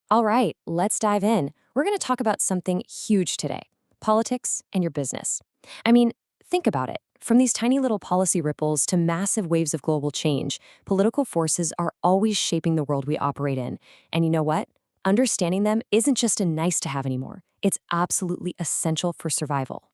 All right, let's dive in. We're going to talk about something huge today: politics and your business. I mean, think about it. From these tiny little policy ripples to massive waves of global change, political forces are always shaping the world we operate in. And you know what? Understanding them isn't just a nice to have anymore, it's absolutely essential for survival.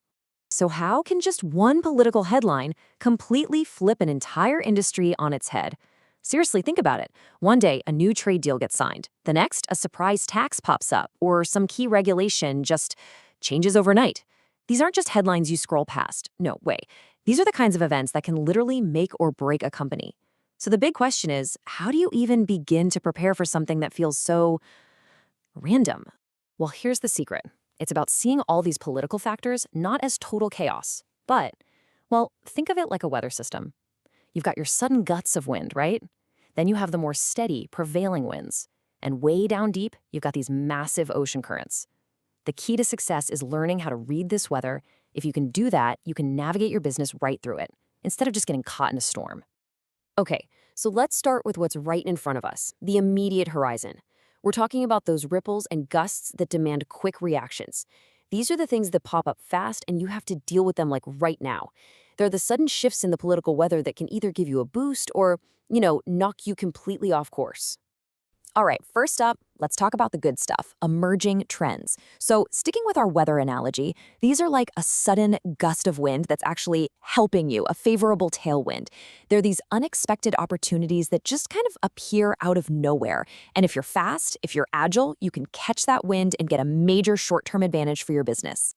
So, how can just one political headline completely flip an entire industry on its head? Seriously, think about it. One day, a new trade deal gets signed. The next, a surprise tax pops up, or some key regulation just changes overnight. These aren't just headlines you scroll past. No way. These are the kinds of events that can literally make or break a company. So, the big question is, how do you even begin to prepare for something that feels so random? Well, here's the secret: it's about seeing all these political factors not as total chaos, but, well, think of it like a weather system. You've got your sudden gusts of wind, right? Then you have the more steady, prevailing winds. And way down deep, you've got these massive ocean currents. The key to success is learning how to read this weather. If you can do that, you can navigate your business right through it, instead of just getting caught in a storm. Okay, so let's start with what's right in front of us, the immediate horizon. We're talking about those ripples and gusts that demand quick reactions. These are the things that pop up fast, and you have to deal with them like right now. They're the sudden shifts in the political weather that can either give you a boost or, knock you completely off course. All right, first up, let's talk about the good stuff: emerging trends. So, sticking with our weather analogy, these are like a sudden gust of wind that's actually helping you, a favorable tailwind. They're these unexpected opportunities that just kind of appear out of nowhere. And if you're fast, if you're agile, you can catch that wind and get a major short-term advantage for your business.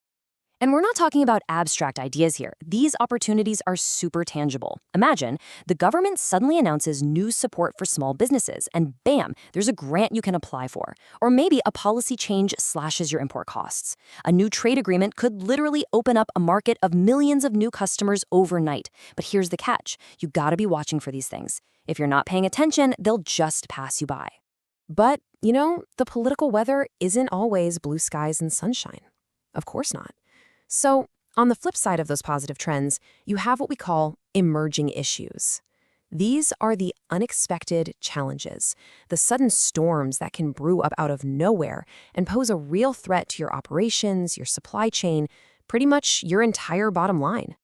And we're not talking about abstract ideas here. These opportunities are super tangible. Imagine the government suddenly announces new support for small businesses, and bam, there's a grant you can apply for. Or maybe a policy change slashes your import costs. A new trade agreement could literally open up a market of millions of new customers overnight. But here's the catch: you gotta be watching for these things. If you're not paying attention, they'll just pass you by. But, the political weather isn't always blue skies and sunshine. Of course not. So, on the flip side of those positive trends, you have what we call emerging issues. These are the unexpected challenges, the sudden storms that can brew up out of nowhere and pose a real threat to your operations, your supply chain, pretty much your entire bottom line.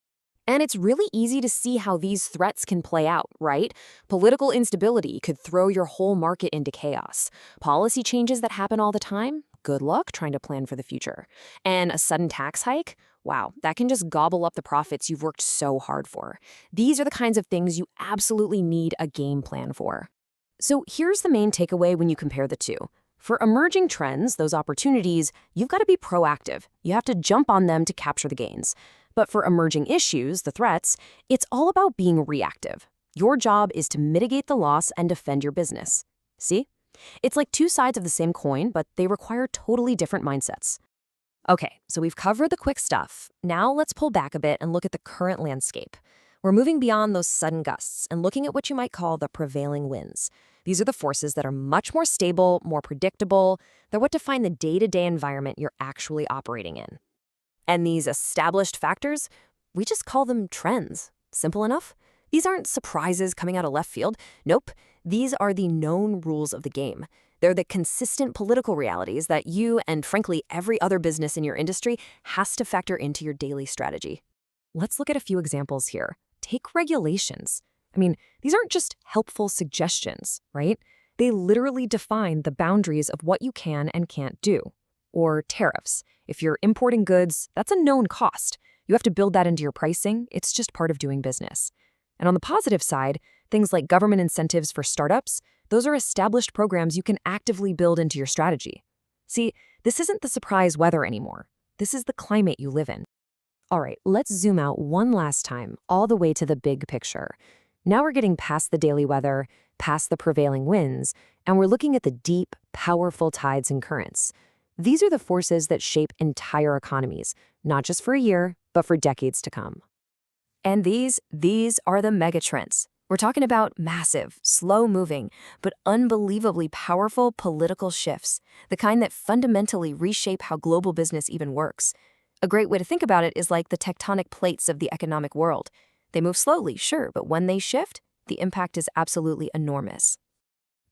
And it's really easy to see how these threats can play out, right? Political instability could throw your whole market into chaos. Policy changes that happen all the time? Good luck trying to plan for the future. And a sudden tax hike? Wow, that can just gobble up the profits you've worked so hard for. These are the kinds of things you absolutely need a game plan for. So here's the main takeaway when you compare the two. For emerging trends, those opportunities, you've got to be proactive. You have to jump on them to capture the gains. But for emerging issues, the threats, it's all about being reactive. Your job is to mitigate the loss and defend your business. See? It's like two sides of the same coin, but they require totally different mindsets. Okay, so we've covered the quick stuff. Now let's pull back a bit and look at the current landscape. We're moving beyond those sudden gusts and looking at what you might call the prevailing winds. These are the forces that are much more stable, more predictable. They're what define the day-to-day environment you're actually operating in. And these established factors, we just call them trends. Simple enough? These aren't surprises coming out of left field. Nope, these are the known rules of the game. They're the consistent political realities that you and, frankly, every other business in your industry has to factor into your daily strategy. Let's look at a few examples here. Take regulations. These aren't just helpful suggestions, right? They literally define the boundaries of what you can and can't do. Or tariffs. If you're importing goods, that's a known cost. You have to build that into your pricing. It's just part of doing business. And on the positive side, things like government incentives for startups, those are established programs you can actively build into your strategy. See, this isn't the surprise weather anymore. This is the climate you live in. All right, let's zoom out one last time, all the way to the big picture. Now we're getting past the daily weather, past the prevailing winds, and we're looking at the deep, powerful tides and currents. These are the forces that shape entire economies, not just for a year, but for decades to come. And these are the megatrends. We're talking about massive, slow-moving, but unbelievably powerful political shifts, the kind that fundamentally reshape how global business even works. A great way to think about it is like the tectonic plates of the economic world. They move slowly, sure, but when they shift, the impact is absolutely enormous.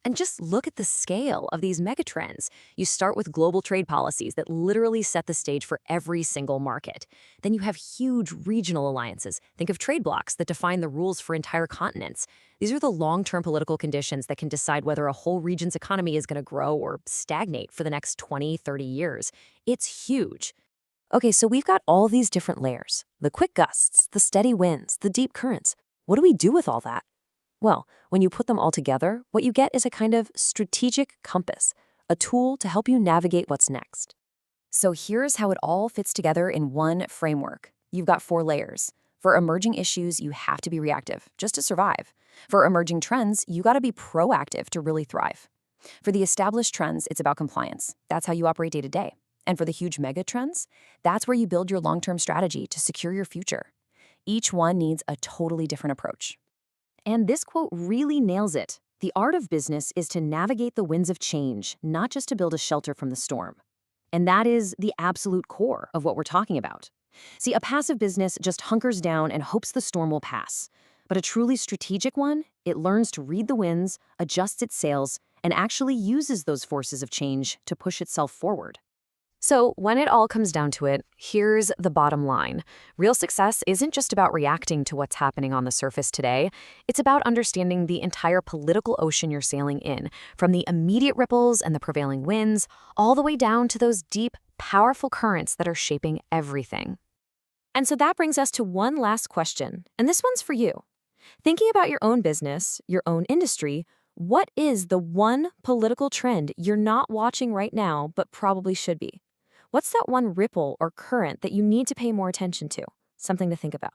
And just look at the scale of these megatrends. You start with global trade policies that literally set the stage for every single market. Then you have huge regional alliances. Think of trade blocs that define the rules for entire continents. These are the long-term political conditions that can decide whether a whole region's economy is going to grow or stagnate for the next 20, 30 years. It's huge. Okay, so we've got all these different layers. The quick gusts, the steady winds, the deep currents. What do we do with all that? Well, when you put them all together, what you get is a kind of strategic compass, a tool to help you navigate what's next. So here's how it all fits together in one framework. You've got 4 layers. For emerging issues, you have to be reactive, just to survive. For emerging trends, you got to be proactive to really thrive. For the established trends, it's about compliance. That's how you operate day to day. And for the huge mega trends, that's where you build your long-term strategy to secure your future. Each one needs a totally different approach. And this quote really nails it. The art of business is to navigate the winds of change, not just to build a shelter from the storm. And that is the absolute core of what we're talking about. See, a passive business just hunkers down and hopes the storm will pass. But a truly strategic one, it learns to read the winds, adjusts its sails, and actually uses those forces of change to push itself forward. So when it all comes down to it, here's the bottom line. Real success isn't just about reacting to what's happening on the surface today. It's about understanding the entire political ocean you're sailing in, from the immediate ripples and the prevailing winds, all the way down to those deep, powerful currents that are shaping everything. And so that brings us to one last question, and this one's for you. Thinking about your own business, your own industry, what is the one political trend you're not watching right now but probably should be? What's that one ripple or current that you need to pay more attention to? Something to think about.